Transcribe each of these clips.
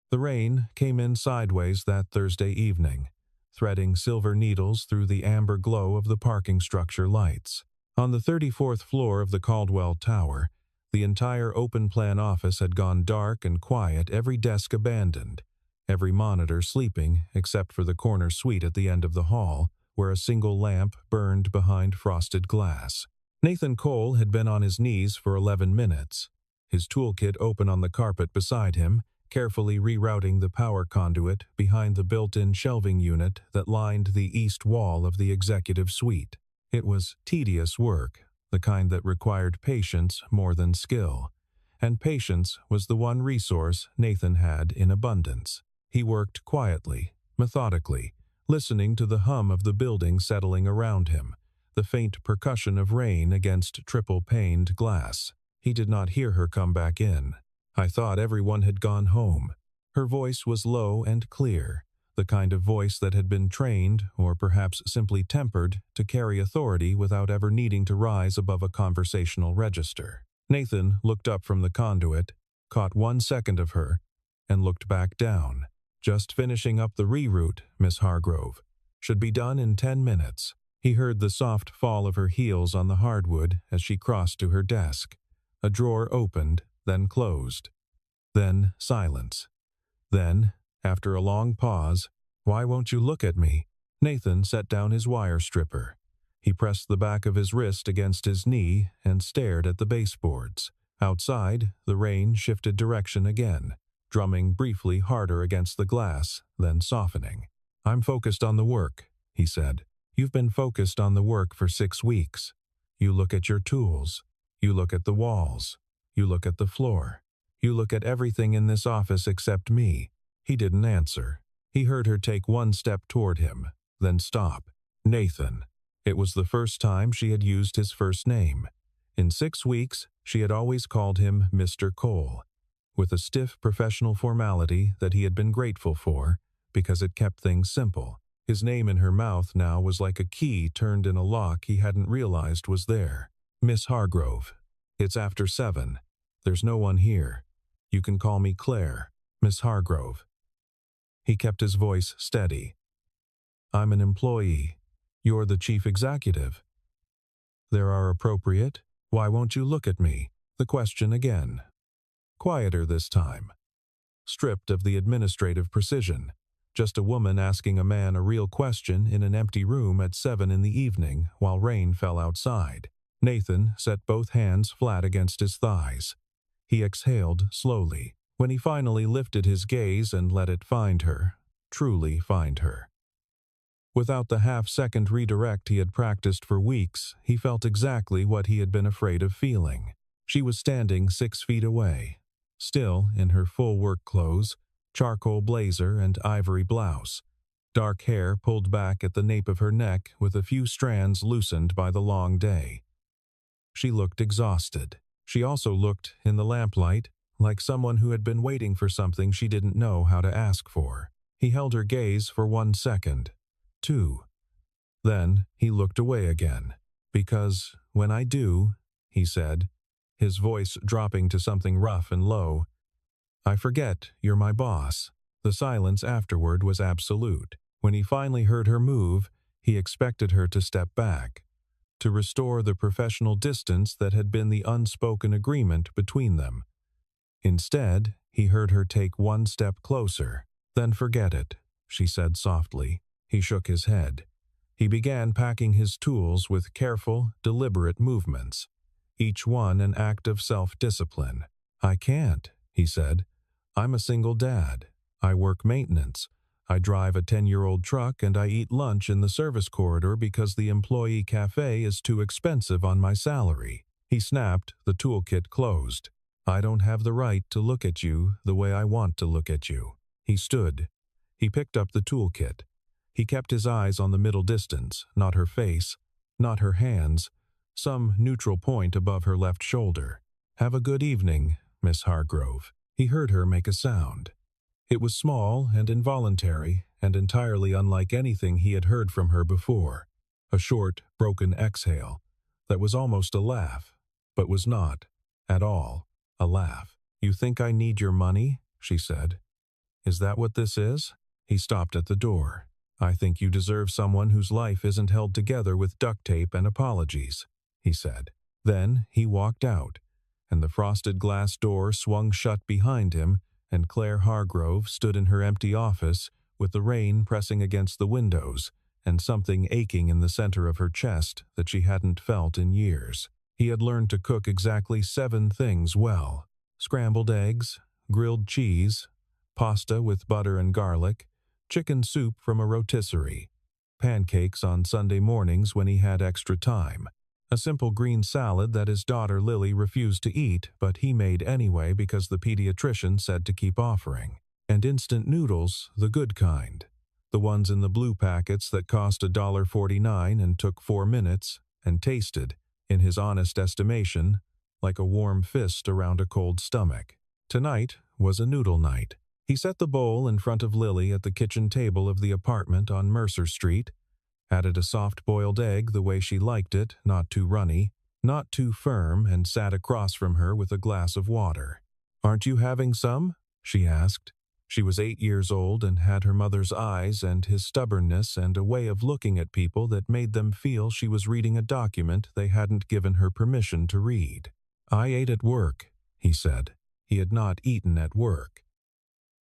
The rain came in sideways that Thursday evening, threading silver needles through the amber glow of the parking structure lights. On the 34th floor of the Caldwell Tower, the entire open-plan office had gone dark and quiet, every desk abandoned, every monitor sleeping except for the corner suite at the end of the hall, where a single lamp burned behind frosted glass. Nathan Cole had been on his knees for 11 minutes, his toolkit open on the carpet beside him, carefully rerouting the power conduit behind the built-in shelving unit that lined the east wall of the executive suite. It was tedious work, the kind that required patience more than skill, and patience was the one resource Nathan had in abundance. He worked quietly, methodically, listening to the hum of the building settling around him, the faint percussion of rain against triple-paned glass. He did not hear her come back in. "I thought everyone had gone home." Her voice was low and clear, the kind of voice that had been trained, or perhaps simply tempered, to carry authority without ever needing to rise above a conversational register. Nathan looked up from the conduit, caught 1 second of her, and looked back down. "Just finishing up the reroute, Miss Hargrove. Should be done in 10 minutes. He heard the soft fall of her heels on the hardwood as she crossed to her desk. A drawer opened, then closed. Then silence. Then, after a long pause, "Why won't you look at me?" Nathan set down his wire stripper. He pressed the back of his wrist against his knee and stared at the baseboards. Outside, the rain shifted direction again, drumming briefly harder against the glass, then softening. "I'm focused on the work," he said. "You've been focused on the work for 6 weeks. You look at your tools. You look at the walls. You look at the floor. You look at everything in this office except me." He didn't answer. He heard her take 1 step toward him, then stop. Nathan. It was the first time she had used his first name. In 6 weeks, she had always called him Mr. Cole, with a stiff professional formality that he had been grateful for, because it kept things simple. His name in her mouth now was like a key turned in a lock he hadn't realized was there. "Miss Hargrove. It's after 7. There's no one here. You can call me Claire. Miss Hargrove." He kept his voice steady. "I'm an employee. You're the chief executive. There are appropriate. Why won't you look at me?" The question again. Quieter this time. Stripped of the administrative precision. Just a woman asking a man a real question in an empty room at 7 in the evening while rain fell outside. Nathan set both hands flat against his thighs. He exhaled slowly. When he finally lifted his gaze and let it find her, truly find her. Without the half-second redirect he had practiced for weeks, he felt exactly what he had been afraid of feeling. She was standing 6 feet away, still in her full work clothes, charcoal blazer and ivory blouse, dark hair pulled back at the nape of her neck with a few strands loosened by the long day. She looked exhausted. She also looked, in the lamplight, like someone who had been waiting for something she didn't know how to ask for. He held her gaze for 1 second, 2. Then he looked away again. "Because when I do," he said, his voice dropping to something rough and low, "I forget you're my boss." The silence afterward was absolute. When he finally heard her move, he expected her to step back, to restore the professional distance that had been the unspoken agreement between them. Instead, he heard her take 1 step closer. "Then forget it," she said softly. He shook his head. He began packing his tools with careful, deliberate movements, each one an act of self-discipline. "I can't," he said. "I'm a single dad. I work maintenance. I drive a 10-year-old truck and I eat lunch in the service corridor because the employee cafe is too expensive on my salary." He snapped, the toolkit closed. "I don't have the right to look at you the way I want to look at you." He stood. He picked up the toolkit. He kept his eyes on the middle distance, not her face, not her hands, some neutral point above her left shoulder. "Have a good evening, Miss Hargrove." He heard her make a sound. It was small and involuntary and entirely unlike anything he had heard from her before. A short, broken exhale that was almost a laugh, but was not, at all, a laugh. "You think I need your money?" she said. Is that what this is? He stopped at the door. I think you deserve someone whose life isn't held together with duct tape and apologies, he said. Then he walked out, and the frosted glass door swung shut behind him, and Claire Hargrove stood in her empty office with the rain pressing against the windows and something aching in the center of her chest that she hadn't felt in years. He had learned to cook exactly 7 things well: scrambled eggs, grilled cheese, pasta with butter and garlic, chicken soup from a rotisserie, pancakes on Sunday mornings when he had extra time, a simple green salad that his daughter Lily refused to eat but he made anyway because the pediatrician said to keep offering, and instant noodles, the good kind, the ones in the blue packets that cost $1.49 and took 4 minutes and tasted, in his honest estimation, like a warm fist around a cold stomach. Tonight was a noodle night. He set the bowl in front of Lily at the kitchen table of the apartment on Mercer Street, added a soft-boiled egg the way she liked it, not too runny, not too firm, and sat across from her with a glass of water. "Aren't you having some?" she asked. She was 8 years old and had her mother's eyes and his stubbornness and a way of looking at people that made them feel she was reading a document they hadn't given her permission to read. "I ate at work," he said. He had not eaten at work.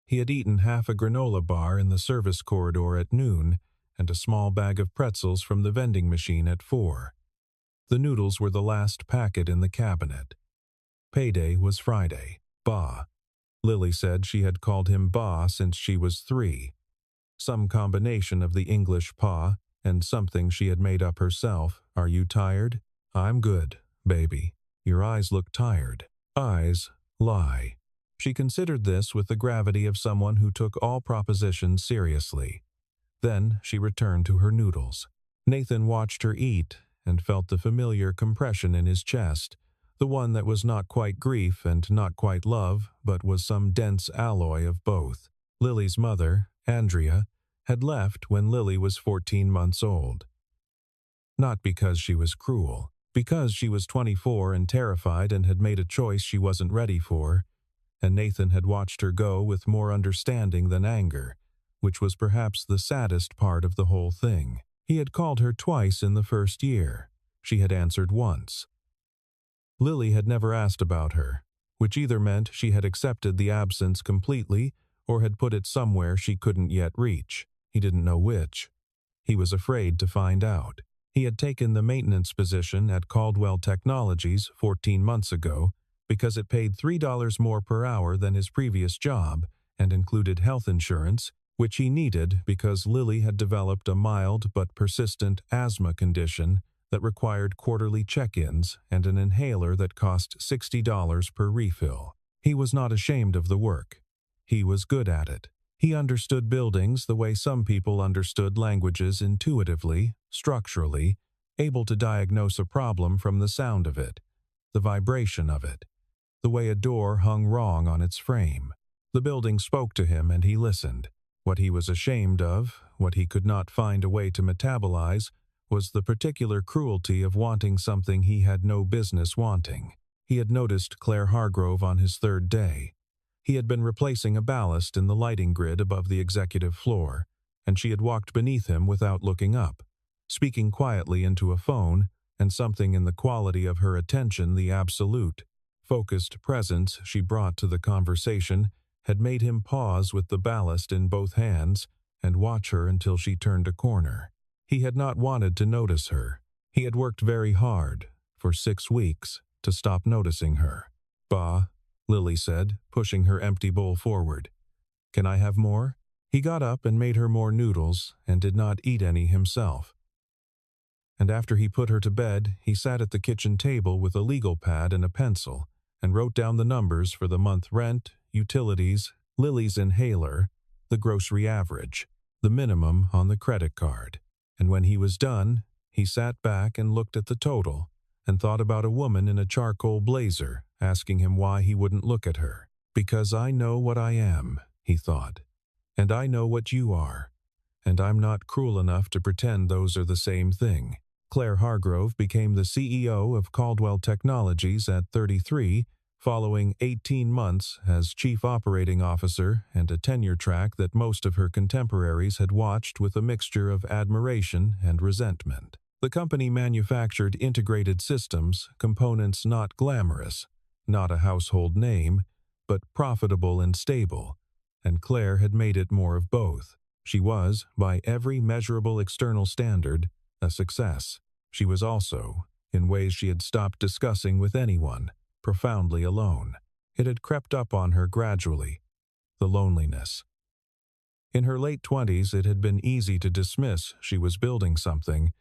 He had eaten half a granola bar in the service corridor at noon and a small bag of pretzels from the vending machine at 4. The noodles were the last packet in the cabinet. Payday was Friday. Bah. Lily said she had called him Bah since she was 3. Some combination of the English pa and something she had made up herself. "Are you tired?" "I'm good, baby. Your eyes look tired." Eyes lie. She considered this with the gravity of someone who took all propositions seriously. Then she returned to her noodles. Nathan watched her eat and felt the familiar compression in his chest, the one that was not quite grief and not quite love, but was some dense alloy of both. Lily's mother, Andrea, had left when Lily was 14 months old. Not because she was cruel, because she was 24 and terrified and had made a choice she wasn't ready for, and Nathan had watched her go with more understanding than anger, which was perhaps the saddest part of the whole thing. He had called her twice in the first year. She had answered once. Lily had never asked about her, which either meant she had accepted the absence completely or had put it somewhere she couldn't yet reach. He didn't know which. He was afraid to find out. He had taken the maintenance position at Caldwell Technologies 14 months ago because it paid $3 more per hour than his previous job and included health insurance, which he needed because Lily had developed a mild but persistent asthma condition that required quarterly check-ins and an inhaler that cost $60 per refill. He was not ashamed of the work. He was good at it. He understood buildings the way some people understood languages intuitively, structurally, able to diagnose a problem from the sound of it, the vibration of it, the way a door hung wrong on its frame. The building spoke to him and he listened. What he was ashamed of, what he could not find a way to metabolize, was the particular cruelty of wanting something he had no business wanting. He had noticed Claire Hargrove on his 3rd day. He had been replacing a ballast in the lighting grid above the executive floor, and she had walked beneath him without looking up, speaking quietly into a phone, and something in the quality of her attention, the absolute, focused presence she brought to the conversation, had made him pause with the ballast in both hands and watch her until she turned a corner. He had not wanted to notice her. He had worked very hard, for 6 weeks, to stop noticing her. "Bah," Lily said, pushing her empty bowl forward. "Can I have more?" He got up and made her more noodles and did not eat any himself. And after he put her to bed, he sat at the kitchen table with a legal pad and a pencil and wrote down the numbers for the month rent, utilities, Lily's inhaler, the grocery average, the minimum on the credit card. And when he was done, he sat back and looked at the total and thought about a woman in a charcoal blazer asking him why he wouldn't look at her. "Because I know what I am," he thought, "and I know what you are, and I'm not cruel enough to pretend those are the same thing." Claire Hargrove became the CEO of Caldwell Technologies at 33 following 18 months as chief operating officer and a tenure track that most of her contemporaries had watched with a mixture of admiration and resentment. The company manufactured integrated systems, components not glamorous, not a household name, but profitable and stable, and Claire had made it more of both. She was, by every measurable external standard, a success. She was also, in ways she had stopped discussing with anyone, profoundly alone. It had crept up on her gradually, the loneliness. In her late 20s, it had been easy to dismiss she was building something.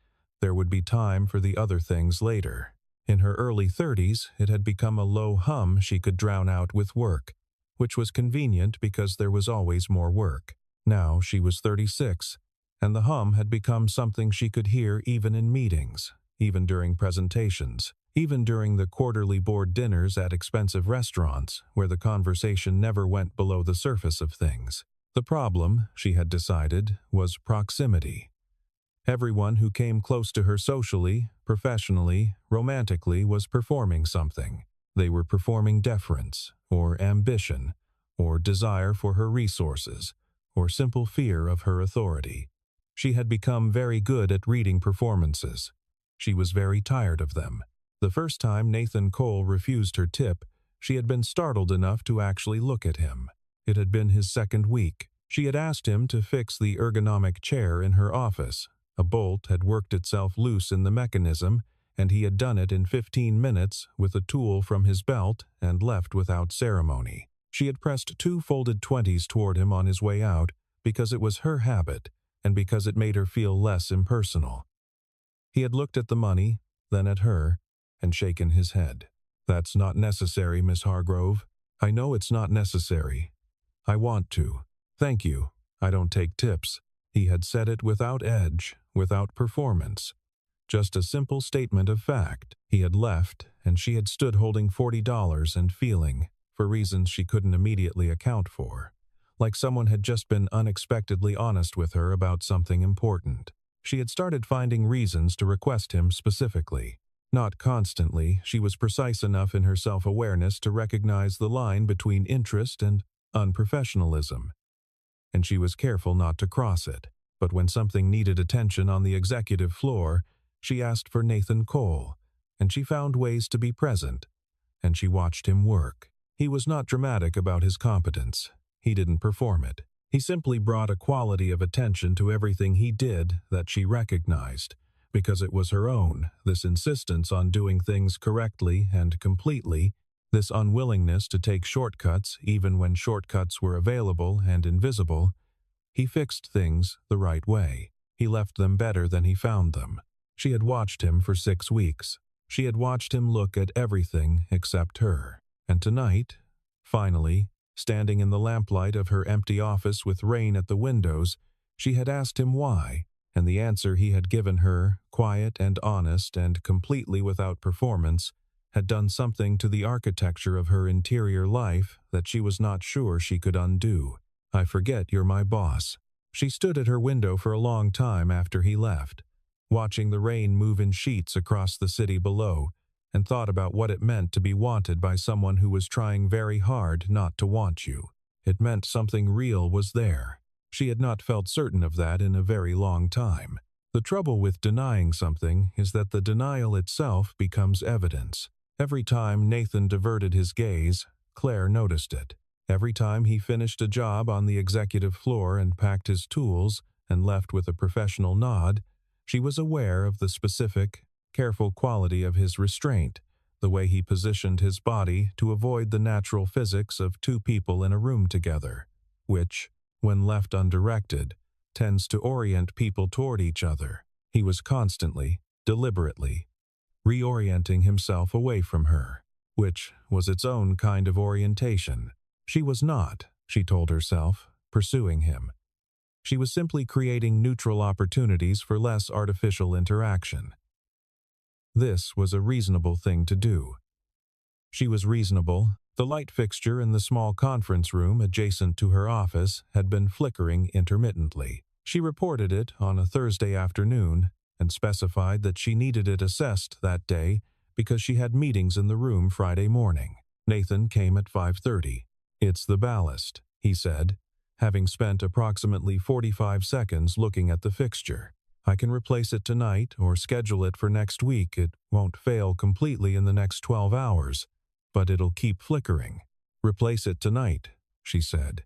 There would be time for the other things later. In her early 30s, it had become a low hum she could drown out with work, which was convenient because there was always more work. Now she was 36, and the hum had become something she could hear even in meetings, even during presentations, even during the quarterly board dinners at expensive restaurants where the conversation never went below the surface of things. The problem, she had decided, was proximity. Everyone who came close to her socially, professionally, romantically was performing something. They were performing deference, or ambition, or desire for her resources, or simple fear of her authority. She had become very good at reading performances. She was very tired of them. The first time Nathan Cole refused her tip, she had been startled enough to actually look at him. It had been his second week. She had asked him to fix the ergonomic chair in her office. A bolt had worked itself loose in the mechanism, and he had done it in 15 minutes with a tool from his belt and left without ceremony. She had pressed 2 folded 20s toward him on his way out because it was her habit and because it made her feel less impersonal. He had looked at the money, then at her, and shaken his head. "That's not necessary, Miss Hargrove. I know it's not necessary. I want to. Thank you. I don't take tips." He had said it without edge, without performance. Just a simple statement of fact. He had left, and she had stood holding $40 and feeling, for reasons she couldn't immediately account for, like someone had just been unexpectedly honest with her about something important. She had started finding reasons to request him specifically. Not constantly, she was precise enough in her self-awareness to recognize the line between interest and unprofessionalism, and she was careful not to cross it. But when something needed attention on the executive floor, she asked for Nathan Cole, and she found ways to be present, and she watched him work. He was not dramatic about his competence. He didn't perform it. He simply brought a quality of attention to everything he did that she recognized, because it was her own, this insistence on doing things correctly and completely, this unwillingness to take shortcuts even when shortcuts were available and invisible. He fixed things the right way. He left them better than he found them. She had watched him for 6 weeks. She had watched him look at everything except her. And tonight, finally, standing in the lamplight of her empty office with rain at the windows, she had asked him why, and the answer he had given her, quiet and honest and completely without performance, had done something to the architecture of her interior life that she was not sure she could undo. "I forget you're my boss." She stood at her window for a long time after he left, watching the rain move in sheets across the city below, and thought about what it meant to be wanted by someone who was trying very hard not to want you. It meant something real was there. She had not felt certain of that in a very long time. The trouble with denying something is that the denial itself becomes evidence. Every time Nathan diverted his gaze, Claire noticed it. Every time he finished a job on the executive floor and packed his tools and left with a professional nod, she was aware of the specific, careful quality of his restraint, the way he positioned his body to avoid the natural physics of 2 people in a room together, which, when left undirected, tends to orient people toward each other. He was constantly, deliberately, reorienting himself away from her, which was its own kind of orientation. She was not, she told herself, pursuing him. She was simply creating neutral opportunities for less artificial interaction. This was a reasonable thing to do. She was reasonable. The light fixture in the small conference room adjacent to her office had been flickering intermittently. She reported it on a Thursday afternoon and specified that she needed it assessed that day because she had meetings in the room Friday morning. Nathan came at 5:30. "It's the ballast," he said, having spent approximately 45 seconds looking at the fixture. "I can replace it tonight or schedule it for next week. It won't fail completely in the next 12 hours, but it'll keep flickering." "Replace it tonight," she said.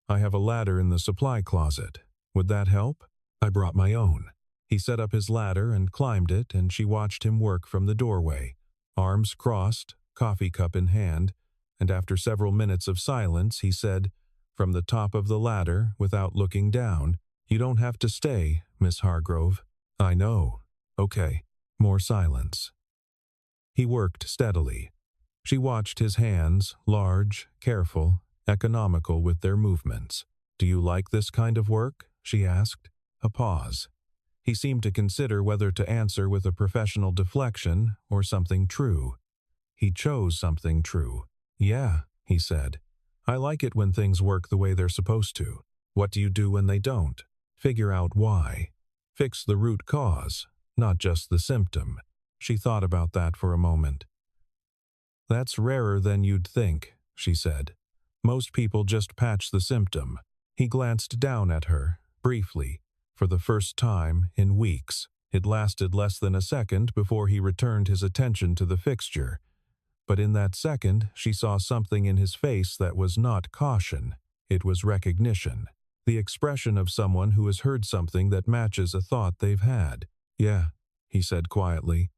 "I have a ladder in the supply closet. Would that help?" "I brought my own." He set up his ladder and climbed it, and she watched him work from the doorway, arms crossed, coffee cup in hand, and after several minutes of silence, he said, from the top of the ladder, without looking down, "You don't have to stay, Miss Hargrove." "I know." "Okay." More silence. He worked steadily. She watched his hands, large, careful, economical with their movements. "Do you like this kind of work?" she asked. A pause. He seemed to consider whether to answer with a professional deflection or something true. He chose something true. "Yeah," he said. "I like it when things work the way they're supposed to." "What do you do when they don't?" "Figure out why. Fix the root cause, not just the symptom." She thought about that for a moment. "That's rarer than you'd think," she said. "Most people just patch the symptom." He glanced down at her, briefly, for the first time in weeks. It lasted less than a second before he returned his attention to the fixture. But in that second, she saw something in his face that was not caution. It was recognition. The expression of someone who has heard something that matches a thought they've had. "Yeah," he said quietly.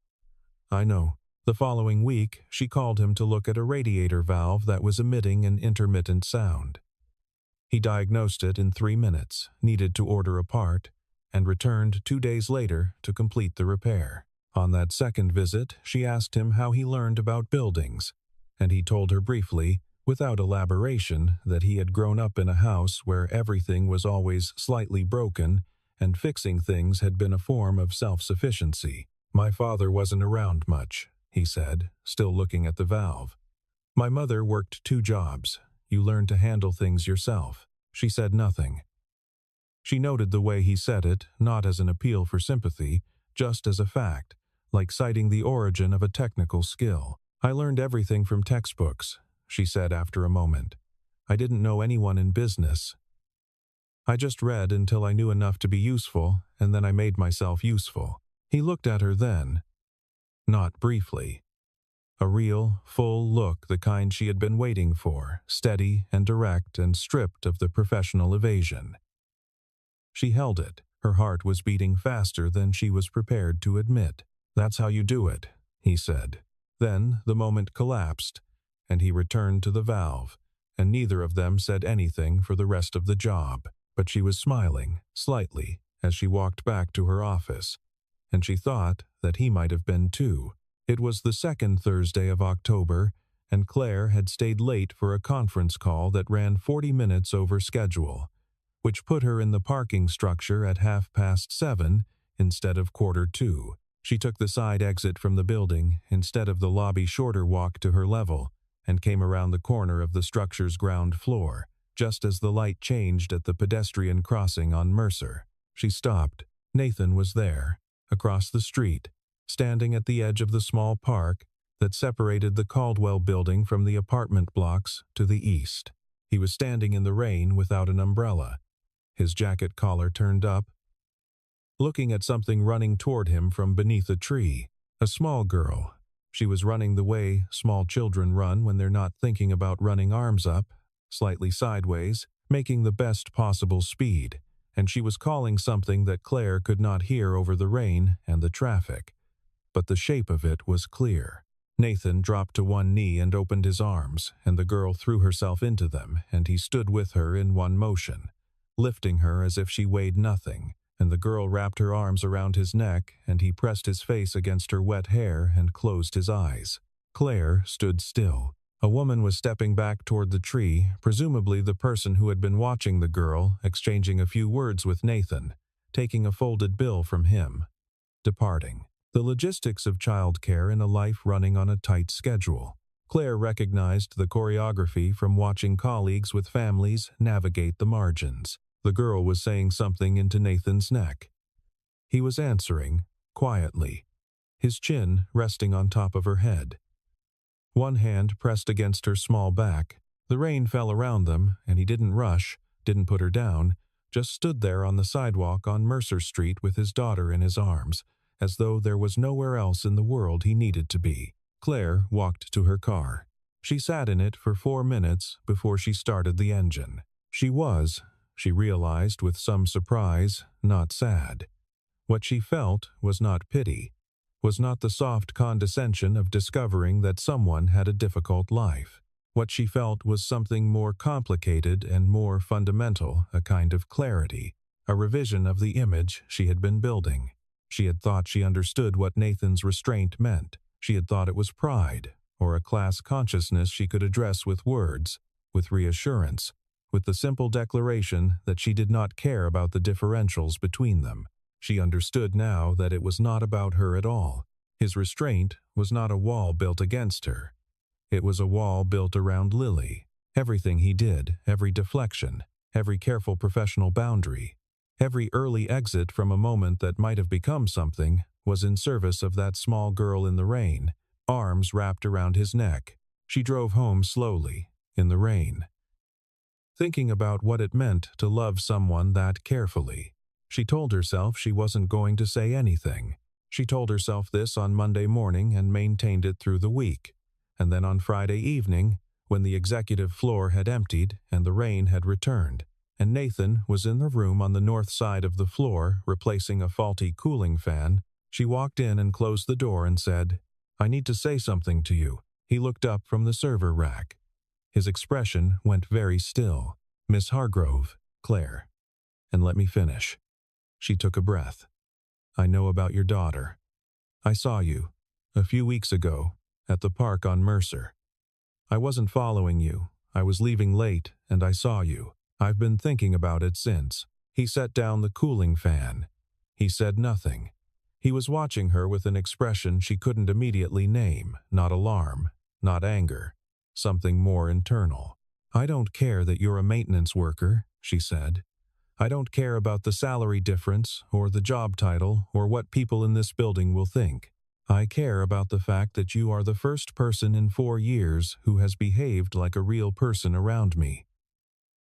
"I know." The following week, she called him to look at a radiator valve that was emitting an intermittent sound. He diagnosed it in 3 minutes, needed to order a part, and returned 2 days later to complete the repair. On that second visit, she asked him how he learned about buildings, and he told her briefly, without elaboration, that he had grown up in a house where everything was always slightly broken, and fixing things had been a form of self-sufficiency. "My father wasn't around much," he said, still looking at the valve. "My mother worked 2 jobs. You learn to handle things yourself." She said nothing. She noted the way he said it, not as an appeal for sympathy, just as a fact, like citing the origin of a technical skill. "I learned everything from textbooks," she said after a moment. "I didn't know anyone in business. I just read until I knew enough to be useful, and then I made myself useful." He looked at her then. Not briefly. A real, full look, the kind she had been waiting for, steady and direct and stripped of the professional evasion. She held it. Her heart was beating faster than she was prepared to admit. "That's how you do it," he said. Then the moment collapsed, and he returned to the valve, and neither of them said anything for the rest of the job. But she was smiling, slightly, as she walked back to her office, and she thought that he might have been too. It was the second Thursday of October, and Claire had stayed late for a conference call that ran 40 minutes over schedule, which put her in the parking structure at 7:30 instead of 1:45. She took the side exit from the building instead of the lobby shorter walk to her level, and came around the corner of the structure's ground floor, just as the light changed at the pedestrian crossing on Mercer. She stopped. Nathan was there, across the street, standing at the edge of the small park that separated the Caldwell building from the apartment blocks to the east. He was standing in the rain without an umbrella, his jacket collar turned up, looking at something running toward him from beneath a tree. A small girl. She was running the way small children run when they're not thinking about running, arms up, slightly sideways, making the best possible speed, and she was calling something that Claire could not hear over the rain and the traffic. But the shape of it was clear. Nathan dropped to one knee and opened his arms, and the girl threw herself into them, and he stood with her in one motion, lifting her as if she weighed nothing, and the girl wrapped her arms around his neck, and he pressed his face against her wet hair and closed his eyes. Claire stood still. A woman was stepping back toward the tree, presumably the person who had been watching the girl, exchanging a few words with Nathan, taking a folded bill from him, departing. The logistics of childcare in a life running on a tight schedule. Claire recognized the choreography from watching colleagues with families navigate the margins. The girl was saying something into Nathan's neck. He was answering, quietly, his chin resting on top of her head. one hand pressed against her small back. The rain fell around them, and he didn't rush, didn't put her down, just stood there on the sidewalk on Mercer Street with his daughter in his arms, as though there was nowhere else in the world he needed to be. Claire walked to her car. She sat in it for 4 minutes before she started the engine. She realized with some surprise, not sad. What she felt was not pity, was not the soft condescension of discovering that someone had a difficult life. What she felt was something more complicated and more fundamental, a kind of clarity, a revision of the image she had been building. She had thought she understood what Nathan's restraint meant. She had thought it was pride, or a class consciousness she could address with words, with reassurance, with the simple declaration that she did not care about the differentials between them. She understood now that it was not about her at all. His restraint was not a wall built against her. It was a wall built around Lily. Everything he did, every deflection, every careful professional boundary, every early exit from a moment that might have become something, was in service of that small girl in the rain, arms wrapped around his neck. She drove home slowly, in the rain, thinking about what it meant to love someone that carefully. She told herself she wasn't going to say anything. She told herself this on Monday morning and maintained it through the week. And then on Friday evening, when the executive floor had emptied and the rain had returned, and Nathan was in the room on the north side of the floor replacing a faulty cooling fan, she walked in and closed the door and said, "I need to say something to you." He looked up from the server rack. His expression went very still. "Miss Hargrove, Claire. And let me finish." She took a breath. "I know about your daughter. I saw you, a few weeks ago, at the park on Mercer. I wasn't following you. I was leaving late, and I saw you. I've been thinking about it since." He set down the cooling fan. He said nothing. He was watching her with an expression she couldn't immediately name, not alarm, not anger, something more internal. "I don't care that you're a maintenance worker," she said. "I don't care about the salary difference, or the job title, or what people in this building will think. I care about the fact that you are the first person in 4 years who has behaved like a real person around me.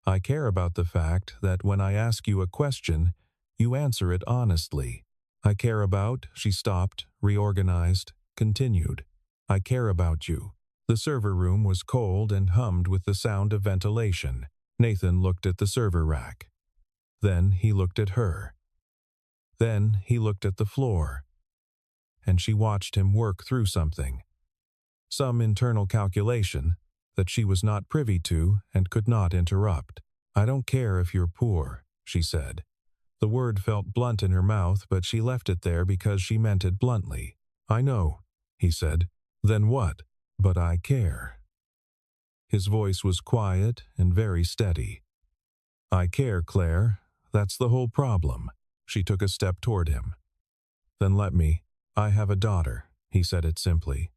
I care about the fact that when I ask you a question, you answer it honestly. I care about," she stopped, reorganized, continued. "I care about you." The server room was cold and hummed with the sound of ventilation. Nathan looked at the server rack. Then he looked at her. Then he looked at the floor. And she watched him work through something. Some internal calculation that she was not privy to and could not interrupt. "I don't care if you're poor," she said. The word felt blunt in her mouth, but she left it there because she meant it bluntly. "I know," he said. "Then what? But I care." His voice was quiet and very steady. "I care, Claire. That's the whole problem." She took a step toward him. "Then let me. I have a daughter," he said it simply.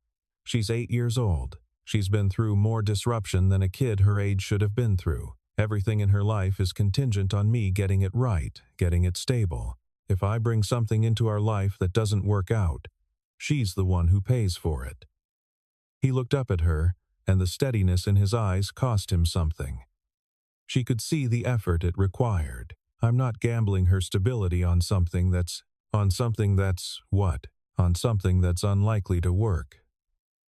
"She's 8 years old. She's been through more disruption than a kid her age should have been through. Everything in her life is contingent on me getting it right, getting it stable. If I bring something into our life that doesn't work out, she's the one who pays for it." He looked up at her, and the steadiness in his eyes cost him something. She could see the effort it required. "I'm not gambling her stability on something that's what? On something that's unlikely to work."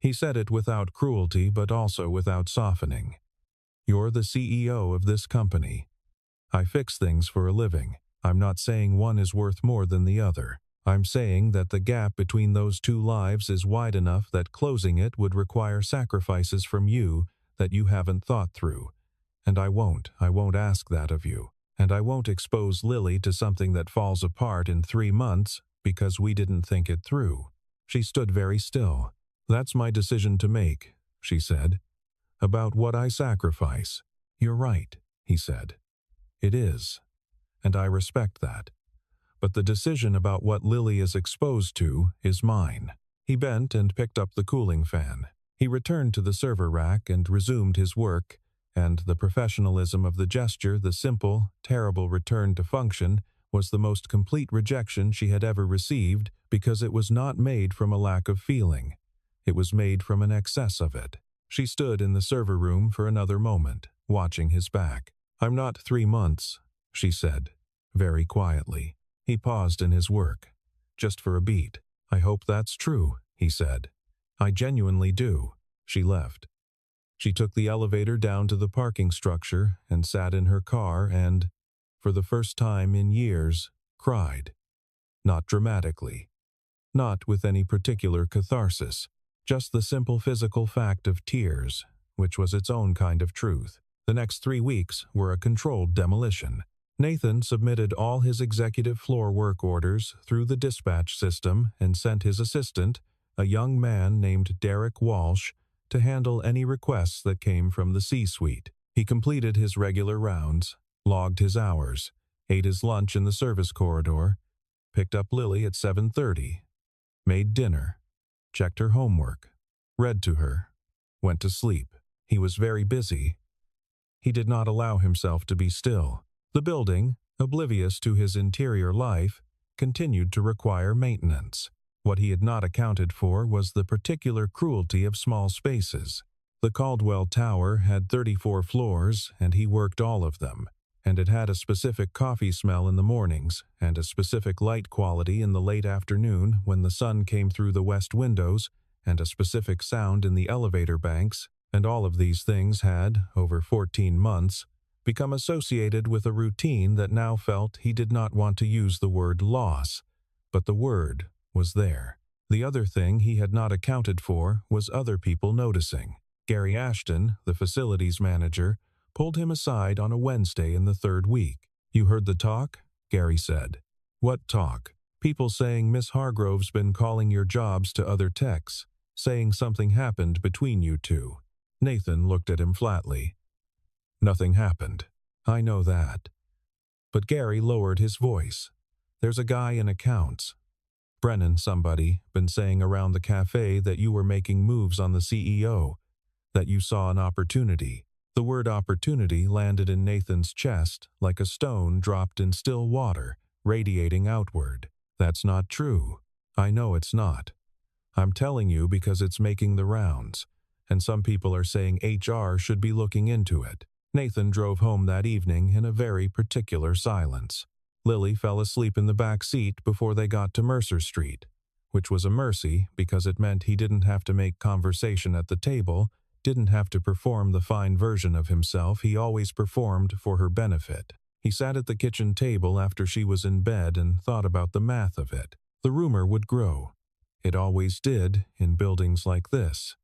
He said it without cruelty but also without softening. "You're the CEO of this company. I fix things for a living. I'm not saying one is worth more than the other. I'm saying that the gap between those two lives is wide enough that closing it would require sacrifices from you that you haven't thought through. And I won't ask that of you. And I won't expose Lily to something that falls apart in 3 months because we didn't think it through." She stood very still. "That's my decision to make," she said. "About what I sacrifice." "You're right," he said. "It is. And I respect that. But the decision about what Lily is exposed to is mine." He bent and picked up the cooling fan. He returned to the server rack and resumed his work, and the professionalism of the gesture, the simple, terrible return to function, was the most complete rejection she had ever received because it was not made from a lack of feeling. It was made from an excess of it. She stood in the server room for another moment, watching his back. "I'm not 3 months," she said, very quietly. He paused in his work, just for a beat. "I hope that's true," he said. "I genuinely do." She left. She took the elevator down to the parking structure and sat in her car and, for the first time in years, cried. Not dramatically. Not with any particular catharsis. Just the simple physical fact of tears, which was its own kind of truth. The next 3 weeks were a controlled demolition. Nathan submitted all his executive floor work orders through the dispatch system and sent his assistant, a young man named Derek Walsh, to handle any requests that came from the C-suite. He completed his regular rounds, logged his hours, ate his lunch in the service corridor, picked up Lily at 7:30, made dinner, checked her homework, read to her, went to sleep. He was very busy. He did not allow himself to be still. The building, oblivious to his interior life, continued to require maintenance. What he had not accounted for was the particular cruelty of small spaces. The Caldwell Tower had 34 floors, and he worked all of them, and it had a specific coffee smell in the mornings and a specific light quality in the late afternoon when the sun came through the west windows, and a specific sound in the elevator banks, and all of these things had, over 14 months, become associated with a routine that now felt he did not want to use the word loss, but the word was there. The other thing he had not accounted for was other people noticing. Gary Ashton, the facilities manager, pulled him aside on a Wednesday in the 3rd week. "You heard the talk?" Gary said. "What talk?" "People saying Miss Hargrove's been calling your jobs to other techs, saying something happened between you two." Nathan looked at him flatly. "Nothing happened. I know that." But Gary lowered his voice. "There's a guy in accounts. Brennan somebody been saying around the cafe that you were making moves on the CEO, that you saw an opportunity." The word opportunity landed in Nathan's chest like a stone dropped in still water, radiating outward. "That's not true. I know it's not. I'm telling you because it's making the rounds, and some people are saying HR should be looking into it." Nathan drove home that evening in a very particular silence. Lily fell asleep in the back seat before they got to Mercer Street, which was a mercy because it meant he didn't have to make conversation at the table, didn't have to perform the fine version of himself he always performed for her benefit. He sat at the kitchen table after she was in bed and thought about the math of it. The rumor would grow. It always did in buildings like this,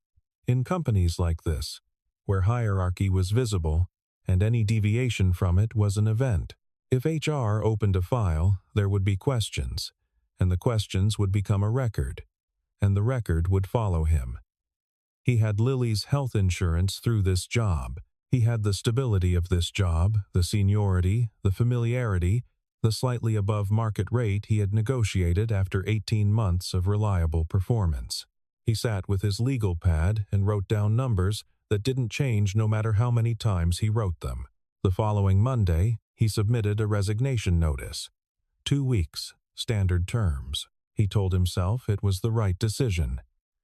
in companies like this, where hierarchy was visible and any deviation from it was an event. If HR opened a file, there would be questions, and the questions would become a record, and the record would follow him. He had Lily's health insurance through this job. He had the stability of this job, the seniority, the familiarity, the slightly above market rate he had negotiated after 18 months of reliable performance. He sat with his legal pad and wrote down numbers that didn't change no matter how many times he wrote them. The following Monday, he submitted a resignation notice. 2 weeks, standard terms. He told himself it was the right decision.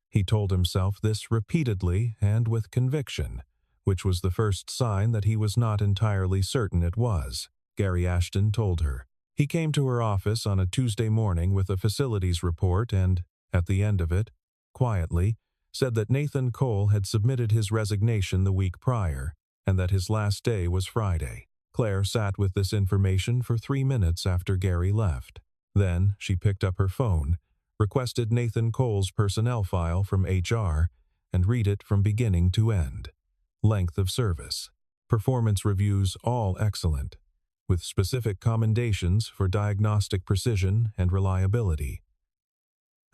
He told himself this repeatedly and with conviction, which was the first sign that he was not entirely certain it was. Gary Ashton told her. He came to her office on a Tuesday morning with a facilities report and, at the end of it, quietly, said that Nathan Cole had submitted his resignation the week prior and that his last day was Friday. Claire sat with this information for 3 minutes after Gary left. Then she picked up her phone, requested Nathan Cole's personnel file from HR, and read it from beginning to end. Length of service. Performance reviews all excellent, with specific commendations for diagnostic precision and reliability.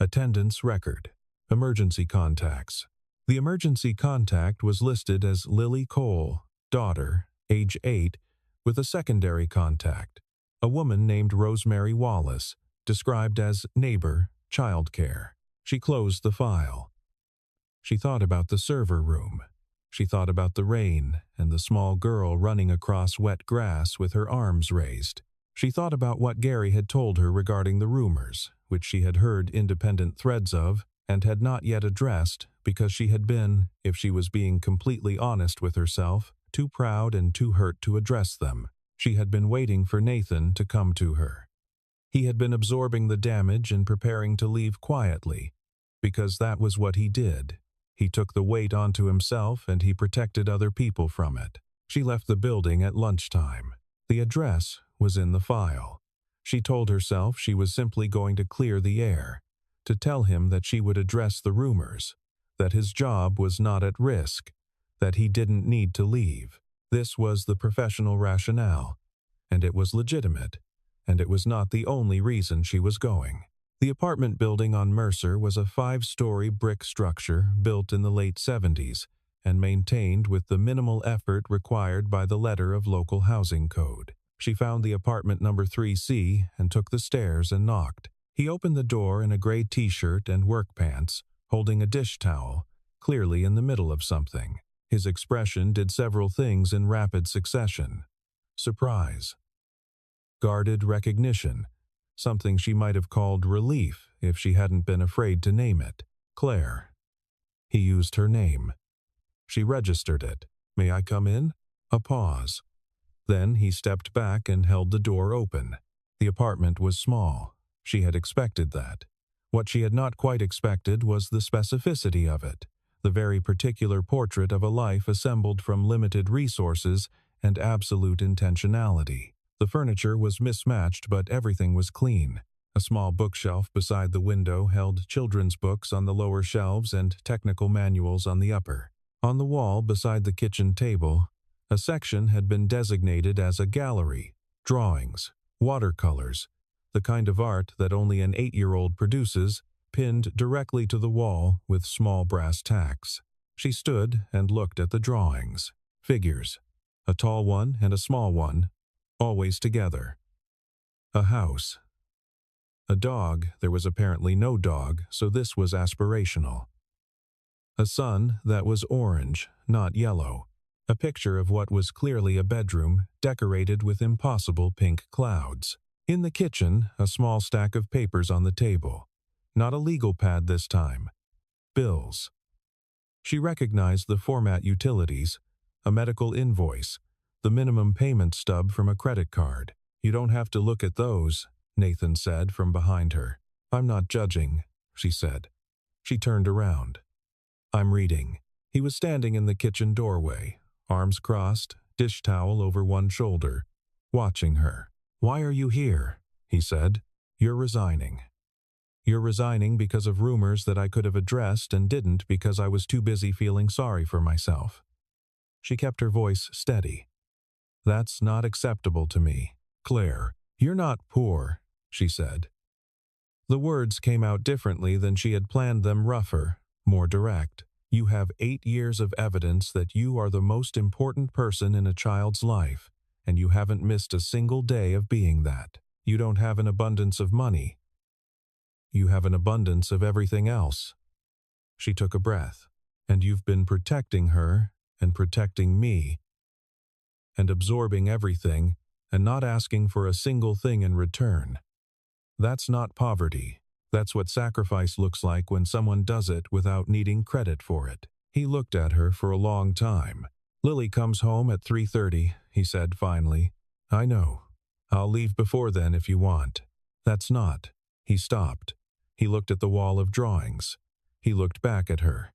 Attendance record. Emergency contacts. The emergency contact was listed as Lily Cole, daughter, age 8, with a secondary contact, a woman named Rosemary Wallace, described as neighbor, childcare. She closed the file. She thought about the server room. She thought about the rain and the small girl running across wet grass with her arms raised. She thought about what Gary had told her regarding the rumors, which she had heard independent threads of, and had not yet addressed because she had been, if she was being completely honest with herself, too proud and too hurt to address them. She had been waiting for Nathan to come to her. He had been absorbing the damage and preparing to leave quietly, because that was what he did. He took the weight onto himself and he protected other people from it. She left the building at lunchtime. The address was in the file. She told herself she was simply going to clear the air, to tell him that she would address the rumors, that his job was not at risk, that he didn't need to leave. This was the professional rationale, and it was legitimate, and it was not the only reason she was going. The apartment building on Mercer was a 5-story brick structure built in the late 70s and maintained with the minimal effort required by the letter of local housing code. She found the apartment number 3C and took the stairs and knocked. He opened the door in a gray t-shirt and work pants, holding a dish towel, clearly in the middle of something. His expression did several things in rapid succession. Surprise. Guarded recognition. Something she might have called relief if she hadn't been afraid to name it. Claire. He used her name. She registered it. "May I come in?" A pause. Then he stepped back and held the door open. The apartment was small. She had expected that. What she had not quite expected was the specificity of it, the very particular portrait of a life assembled from limited resources and absolute intentionality. The furniture was mismatched, but everything was clean. A small bookshelf beside the window held children's books on the lower shelves and technical manuals on the upper. On the wall beside the kitchen table, a section had been designated as a gallery, drawings, watercolors, the kind of art that only an 8-year-old produces, pinned directly to the wall with small brass tacks. She stood and looked at the drawings. Figures, a tall one and a small one, always together. A house. A dog. There was apparently no dog, so this was aspirational. A sun that was orange, not yellow. A picture of what was clearly a bedroom, decorated with impossible pink clouds. In the kitchen, a small stack of papers on the table. Not a legal pad this time. Bills. She recognized the format utilities, a medical invoice, the minimum payment stub from a credit card. "You don't have to look at those," Nathan said from behind her. "I'm not judging," she said. She turned around. "I'm reading." He was standing in the kitchen doorway, arms crossed, dish towel over one shoulder, watching her. "Why are you here?" he said. "You're resigning. You're resigning because of rumors that I could have addressed and didn't because I was too busy feeling sorry for myself." She kept her voice steady. "That's not acceptable to me. Claire, you're not poor," she said. The words came out differently than she had planned them, rougher, more direct. "You have 8 years of evidence that you are the most important person in a child's life, and you haven't missed a single day of being that. You don't have an abundance of money. You have an abundance of everything else." She took a breath. "And you've been protecting her and protecting me and absorbing everything and not asking for a single thing in return. That's not poverty. That's what sacrifice looks like when someone does it without needing credit for it." He looked at her for a long time. "Lily comes home at 3:30, he said finally. "I know. I'll leave before then if you want." "That's not." He stopped. He looked at the wall of drawings. He looked back at her.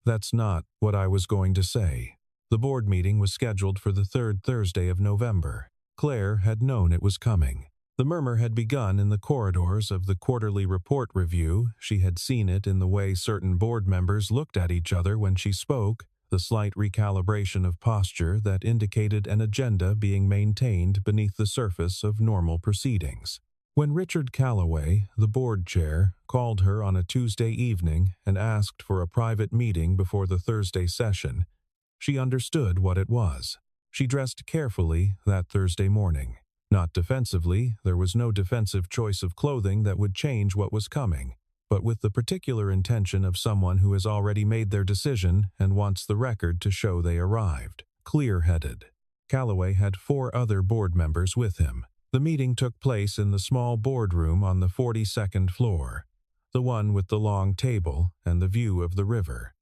"That's not what I was going to say." The board meeting was scheduled for the 3rd Thursday of November. Claire had known it was coming. The murmur had begun in the corridors of the quarterly report review. She had seen it in the way certain board members looked at each other when she spoke, the slight recalibration of posture that indicated an agenda being maintained beneath the surface of normal proceedings. When Richard Calloway, the board chair, called her on a Tuesday evening and asked for a private meeting before the Thursday session, she understood what it was. She dressed carefully that Thursday morning. Not defensively, there was no defensive choice of clothing that would change what was coming, but with the particular intention of someone who has already made their decision and wants the record to show they arrived. Clear-headed. Calloway had 4 other board members with him. The meeting took place in the small boardroom on the 42nd floor. the one with the long table and the view of the river,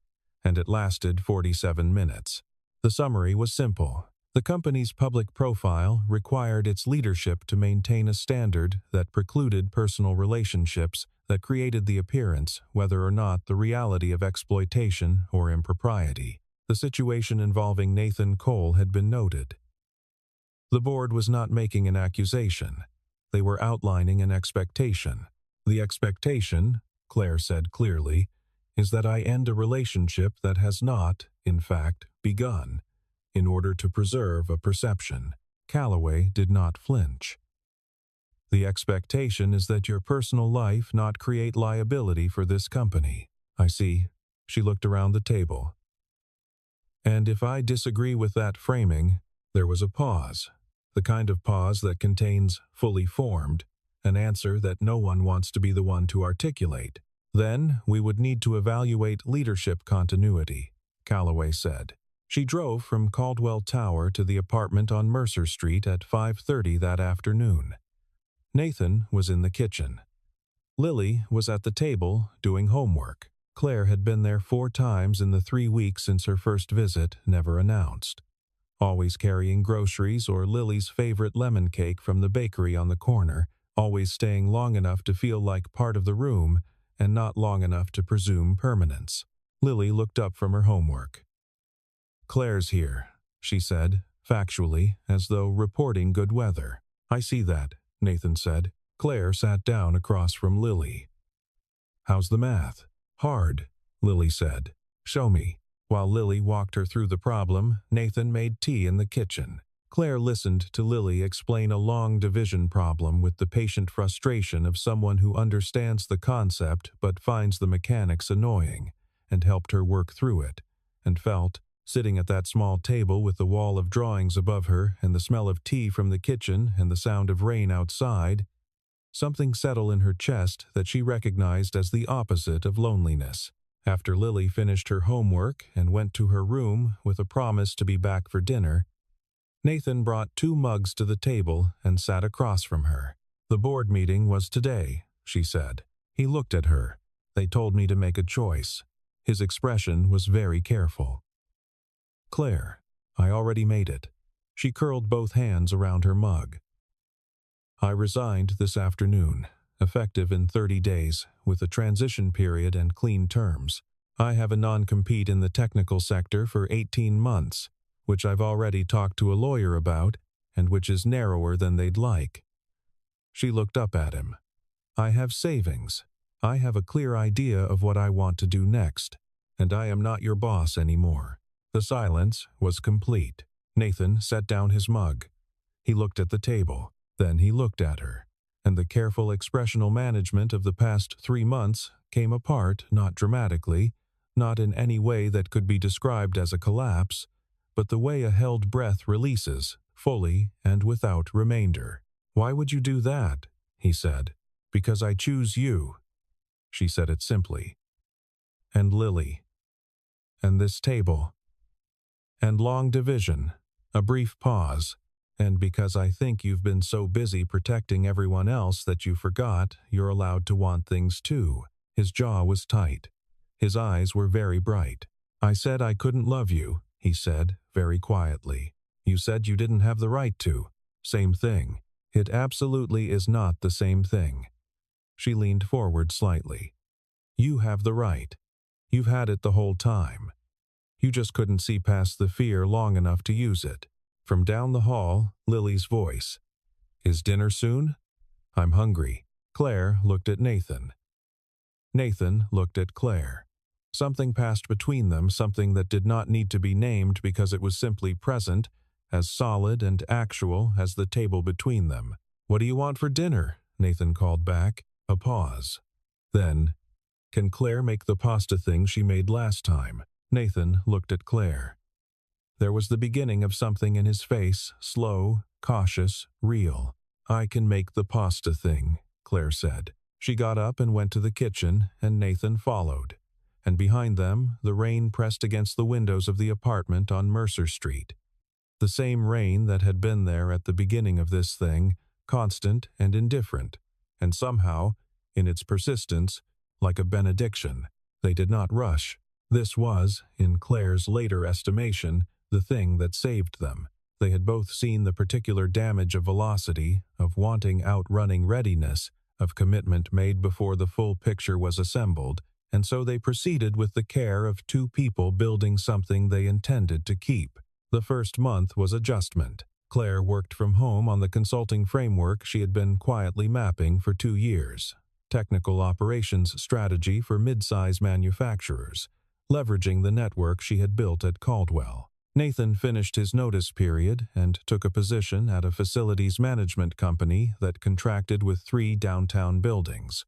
and it lasted 47 minutes. The summary was simple. The company's public profile required its leadership to maintain a standard that precluded personal relationships that created the appearance, whether or not the reality, of exploitation or impropriety. The situation involving Nathan Cole had been noted. The board was not making an accusation. They were outlining an expectation. The expectation, Claire said clearly, is that I end a relationship that has not, in fact, begun, in order to preserve a perception. Calloway did not flinch. The expectation is that your personal life not create liability for this company. I see. She looked around the table. And if I disagree with that framing, there was a pause, the kind of pause that contains, fully formed, an answer that no one wants to be the one to articulate. Then we would need to evaluate leadership continuity, Calloway said. She drove from Caldwell Tower to the apartment on Mercer Street at 5:30 that afternoon. Nathan was in the kitchen. Lily was at the table doing homework. Claire had been there 4 times in the 3 weeks since her first visit, never announced. Always carrying groceries or Lily's favorite lemon cake from the bakery on the corner, always staying long enough to feel like part of the room and not long enough to presume permanence. Lily looked up from her homework. "Claire's here," she said, factually, as though reporting good weather. "I see that," Nathan said. Claire sat down across from Lily. "How's the math?" "Hard," Lily said. "Show me." While Lily walked her through the problem, Nathan made tea in the kitchen. Claire listened to Lily explain a long division problem with the patient frustration of someone who understands the concept but finds the mechanics annoying, and helped her work through it, and felt, sitting at that small table with the wall of drawings above her and the smell of tea from the kitchen and the sound of rain outside, something settle in her chest that she recognized as the opposite of loneliness. After Lily finished her homework and went to her room with a promise to be back for dinner, Nathan brought 2 mugs to the table and sat across from her. "The board meeting was today," she said. He looked at her. "They told me to make a choice." His expression was very careful. "Claire, I already made it." She curled both hands around her mug. "I resigned this afternoon, effective in 30 days, with a transition period and clean terms. I have a non-compete in the technical sector for 18 months, which I've already talked to a lawyer about, and which is narrower than they'd like." She looked up at him. "I have savings. I have a clear idea of what I want to do next, and I am not your boss anymore." The silence was complete. Nathan set down his mug. He looked at the table. Then he looked at her, and the careful expressional management of the past 3 months came apart, not dramatically, not in any way that could be described as a collapse, but the way a held breath releases, fully and without remainder. "Why would you do that?" he said. "Because I choose you." She said it simply. "And Lily. And this table. And long division." A brief pause. "And because I think you've been so busy protecting everyone else that you forgot you're allowed to want things too." His jaw was tight. His eyes were very bright. "I said I couldn't love you," he said, very quietly. "You said you didn't have the right to." "Same thing." "It absolutely is not the same thing." She leaned forward slightly. "You have the right. You've had it the whole time. You just couldn't see past the fear long enough to use it." From down the hall, Lily's voice. "Is dinner soon?" "I'm hungry." Claire looked at Nathan. Nathan looked at Claire. Something passed between them, something that did not need to be named because it was simply present, as solid and actual as the table between them. "What do you want for dinner?" Nathan called back. A pause. Then, "Can Claire make the pasta thing she made last time?" Nathan looked at Claire. There was the beginning of something in his face, slow, cautious, real. "I can make the pasta thing," Claire said. She got up and went to the kitchen, and Nathan followed. And behind them, the rain pressed against the windows of the apartment on Mercer Street. The same rain that had been there at the beginning of this thing, constant and indifferent, and somehow, in its persistence, like a benediction. They did not rush. This was, in Claire's later estimation, the thing that saved them. They had both seen the particular damage of velocity, of wanting outrunning readiness, of commitment made before the full picture was assembled, and so they proceeded with the care of two people building something they intended to keep. The first month was adjustment. Claire worked from home on the consulting framework she had been quietly mapping for 2 years. Technical operations strategy for mid-size manufacturers, leveraging the network she had built at Caldwell. Nathan finished his notice period and took a position at a facilities management company that contracted with 3 downtown buildings.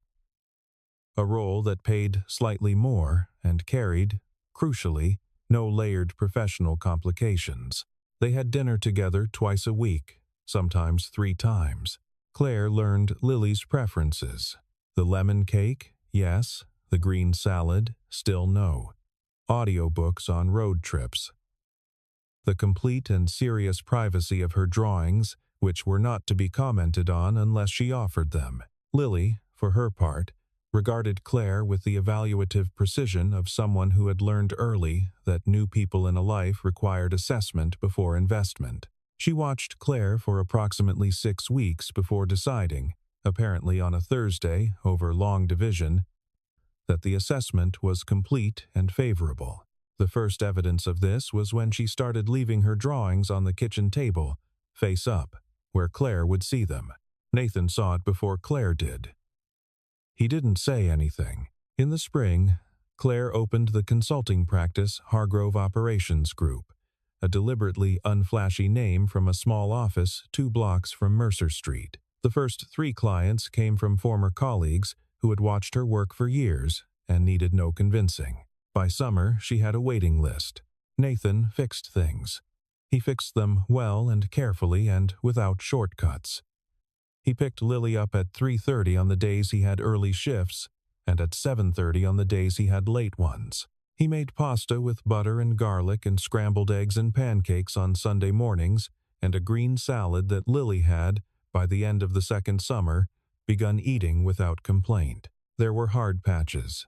A role that paid slightly more and carried, crucially, no layered professional complications. They had dinner together twice a week, sometimes 3 times. Claire learned Lily's preferences. The lemon cake, yes. The green salad, still no. Audiobooks on road trips. The complete and serious privacy of her drawings, which were not to be commented on unless she offered them. Lily, for her part, regarded Claire with the evaluative precision of someone who had learned early that new people in a life required assessment before investment. She watched Claire for approximately 6 weeks before deciding, apparently on a Thursday over long division, that the assessment was complete and favorable. The first evidence of this was when she started leaving her drawings on the kitchen table, face up, where Claire would see them. Nathan saw it before Claire did. He didn't say anything. In the spring, Claire opened the consulting practice Hargrove Operations Group, a deliberately unflashy name from a small office 2 blocks from Mercer Street. The first 3 clients came from former colleagues who had watched her work for years and needed no convincing. By summer, she had a waiting list. Nathan fixed things. He fixed them well and carefully and without shortcuts. He picked Lily up at 3:30 on the days he had early shifts and at 7:30 on the days he had late ones. He made pasta with butter and garlic and scrambled eggs and pancakes on Sunday mornings and a green salad that Lily had, by the end of the second summer, begun eating without complaint. There were hard patches.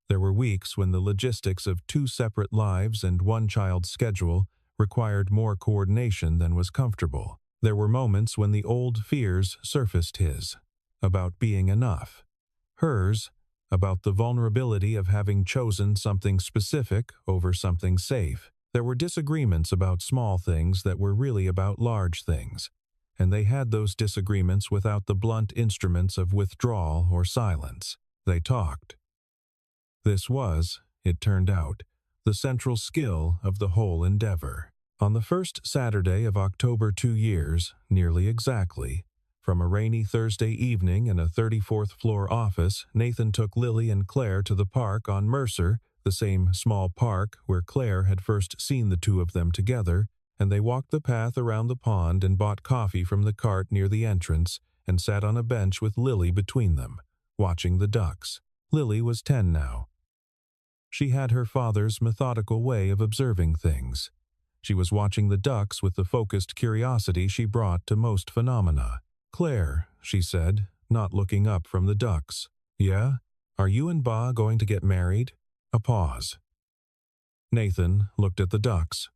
There were weeks when the logistics of 2 separate lives and 1 child's schedule required more coordination than was comfortable. There were moments when the old fears surfaced, his, about being enough. Hers, about the vulnerability of having chosen something specific over something safe. There were disagreements about small things that were really about large things, and they had those disagreements without the blunt instruments of withdrawal or silence. They talked. This was, it turned out, the central skill of the whole endeavor. On the first Saturday of October 2 years, nearly exactly, from a rainy Thursday evening in a 34th floor office, Nathan took Lily and Claire to the park on Mercer, the same small park where Claire had first seen the 2 of them together, and they walked the path around the pond and bought coffee from the cart near the entrance and sat on a bench with Lily between them, watching the ducks. Lily was 10 now. She had her father's methodical way of observing things. She was watching the ducks with the focused curiosity she brought to most phenomena. "Claire," she said, not looking up from the ducks. "Yeah? Are you and Ba going to get married?" A pause. Nathan looked at the ducks.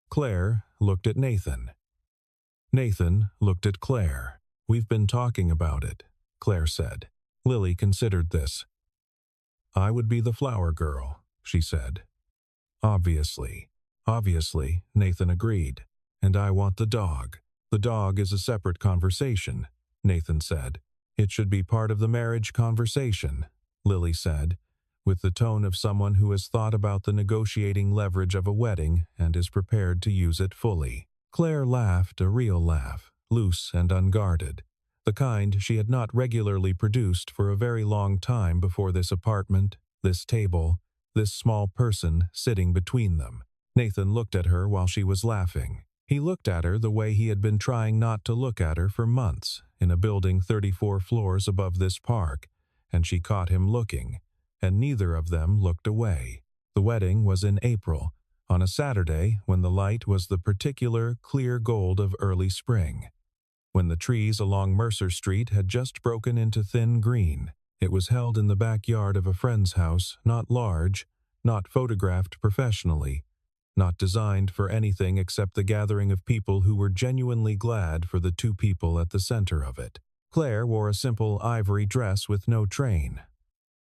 Claire looked at Nathan. Nathan looked at Claire. "We've been talking about it," Claire said. Lily considered this. "I would be the flower girl," she said. Obviously, Nathan agreed. "And I want the dog." "The dog is a separate conversation," Nathan said. "It should be part of the marriage conversation," Lily said, with the tone of someone who has thought about the negotiating leverage of a wedding and is prepared to use it fully. Claire laughed a real laugh, loose and unguarded, the kind she had not regularly produced for a very long time before this apartment, this table, this small person sitting between them. Nathan looked at her while she was laughing. He looked at her the way he had been trying not to look at her for months in a building 34 floors above this park, and she caught him looking, and neither of them looked away. The wedding was in April, on a Saturday when the light was the particular clear gold of early spring, when the trees along Mercer Street had just broken into thin green. It was held in the backyard of a friend's house, not large, not photographed professionally, not designed for anything except the gathering of people who were genuinely glad for the two people at the center of it. Claire wore a simple ivory dress with no train,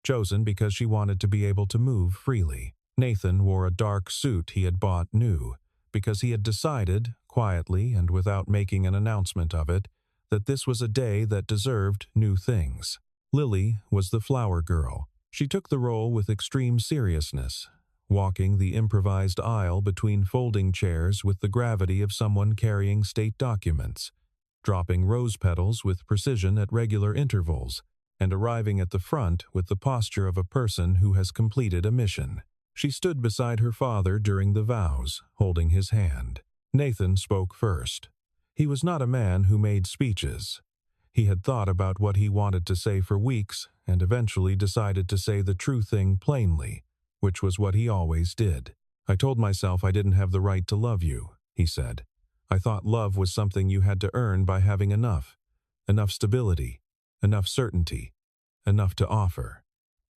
chosen because she wanted to be able to move freely. Nathan wore a dark suit he had bought new, because he had decided, quietly and without making an announcement of it, that this was a day that deserved new things. Lily was the flower girl. She took the role with extreme seriousness, walking the improvised aisle between folding chairs with the gravity of someone carrying state documents, dropping rose petals with precision at regular intervals, and arriving at the front with the posture of a person who has completed a mission. She stood beside her father during the vows, holding his hand. Nathan spoke first. He was not a man who made speeches. He had thought about what he wanted to say for weeks and eventually decided to say the true thing plainly, which was what he always did. "I told myself I didn't have the right to love you," he said. "I thought love was something you had to earn by having enough stability, enough certainty, enough to offer."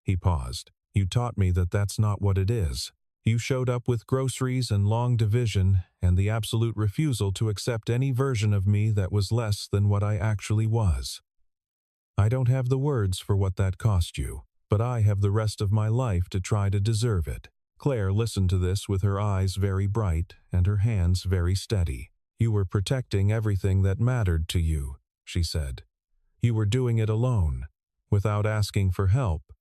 He paused. "You taught me that that's not what it is. You showed up with groceries and long division and the absolute refusal to accept any version of me that was less than what I actually was. I don't have the words for what that cost you, but I have the rest of my life to try to deserve it." Claire listened to this with her eyes very bright and her hands very steady. "You were protecting everything that mattered to you," she said. "You were doing it alone, without asking for help,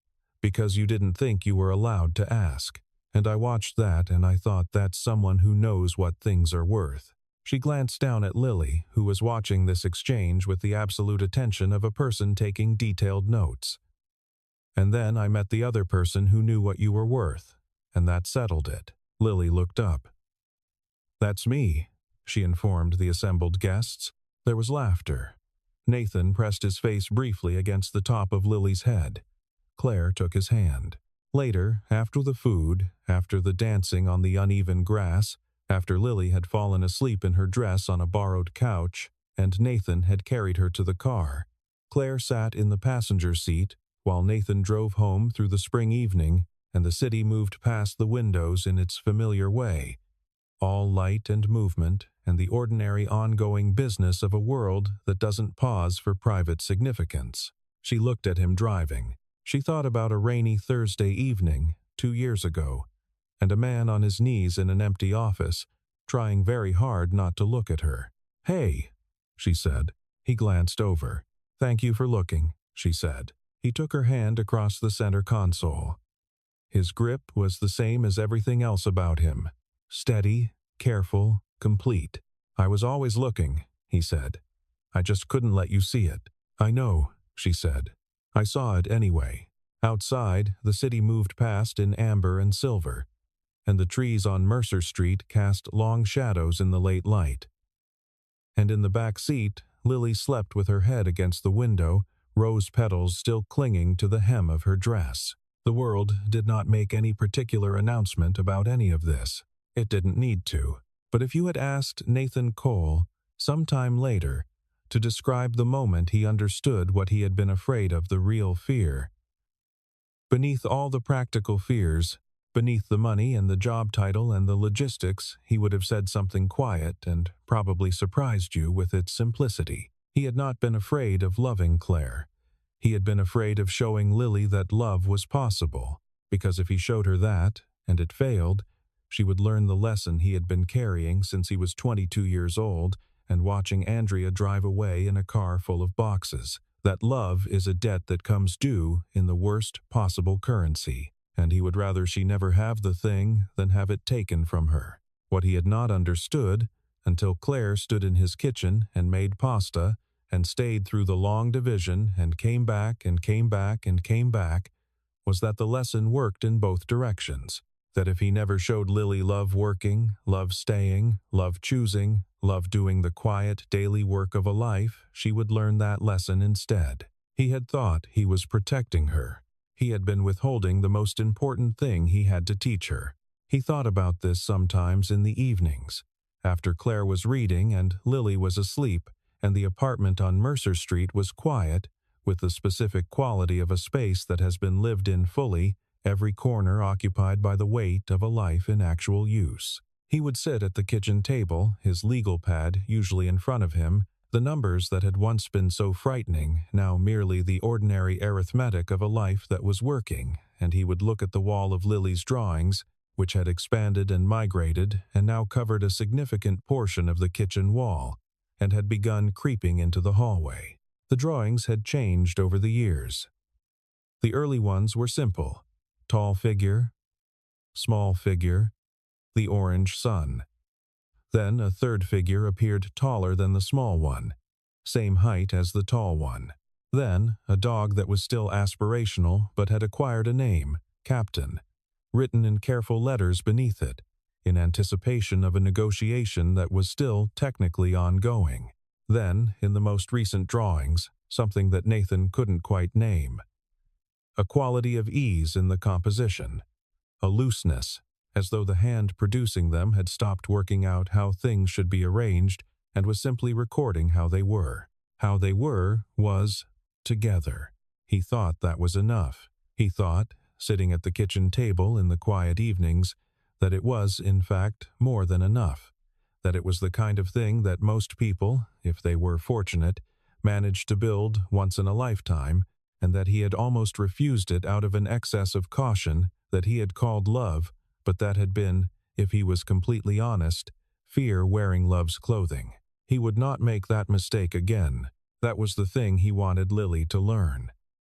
because you didn't think you were allowed to ask. And I watched that and I thought that's someone who knows what things are worth." She glanced down at Lily, who was watching this exchange with the absolute attention of a person taking detailed notes. "And then I met the other person who knew what you were worth, and that settled it." Lily looked up. "That's me," she informed the assembled guests. There was laughter. Nathan pressed his face briefly against the top of Lily's head. Claire took his hand. Later, after the food, after the dancing on the uneven grass, after Lily had fallen asleep in her dress on a borrowed couch, and Nathan had carried her to the car, Claire sat in the passenger seat while Nathan drove home through the spring evening and the city moved past the windows in its familiar way, all light and movement and the ordinary ongoing business of a world that doesn't pause for private significance. She looked at him driving. She thought about a rainy Thursday evening 2 years ago, and a man on his knees in an empty office, trying very hard not to look at her. "Hey," she said. He glanced over. "Thank you for looking," she said. He took her hand across the center console. His grip was the same as everything else about him. Steady, careful, complete. "I was always looking," he said. "I just couldn't let you see it." "I know," she said. "I saw it anyway." Outside, the city moved past in amber and silver, and the trees on Mercer Street cast long shadows in the late light. And in the back seat, Lily slept with her head against the window, rose petals still clinging to the hem of her dress. The world did not make any particular announcement about any of this. It didn't need to. But if you had asked Nathan Cole, sometime later, to describe the moment he understood what he had been afraid of, the real fear, beneath all the practical fears, beneath the money and the job title and the logistics, he would have said something quiet and probably surprised you with its simplicity. He had not been afraid of loving Claire. He had been afraid of showing Lily that love was possible, because if he showed her that, and it failed, she would learn the lesson he had been carrying since he was 22 years old and watching Andrea drive away in a car full of boxes. That love is a debt that comes due in the worst possible currency, and he would rather she never have the thing than have it taken from her. What he had not understood, until Claire stood in his kitchen and made pasta and stayed through the long division and came back and came back and came back, was that the lesson worked in both directions. That if he never showed Lily love working, love staying, love choosing, love doing the quiet daily work of a life, she would learn that lesson instead. He had thought he was protecting her. He had been withholding the most important thing he had to teach her. He thought about this sometimes in the evenings, after Claire was reading and Lily was asleep, and the apartment on Mercer Street was quiet, with the specific quality of a space that has been lived in fully, every corner occupied by the weight of a life in actual use. He would sit at the kitchen table, his legal pad usually in front of him, the numbers that had once been so frightening, now merely the ordinary arithmetic of a life that was working, and he would look at the wall of Lily's drawings, which had expanded and migrated and now covered a significant portion of the kitchen wall, and had begun creeping into the hallway. The drawings had changed over the years. The early ones were simple: tall figure, small figure, the orange sun. Then a third figure appeared taller than the small one, same height as the tall one. Then a dog that was still aspirational but had acquired a name, Captain, written in careful letters beneath it, in anticipation of a negotiation that was still technically ongoing. Then, in the most recent drawings, something that Nathan couldn't quite name. A quality of ease in the composition, a looseness, as though the hand producing them had stopped working out how things should be arranged and was simply recording how they were. How they were was together. He thought that was enough. He thought, sitting at the kitchen table in the quiet evenings, that it was, in fact, more than enough. That it was the kind of thing that most people, if they were fortunate, managed to build once in a lifetime, and that he had almost refused it out of an excess of caution that he had called love, but that had been, if he was completely honest, fear wearing love's clothing. He would not make that mistake again. That was the thing he wanted Lily to learn.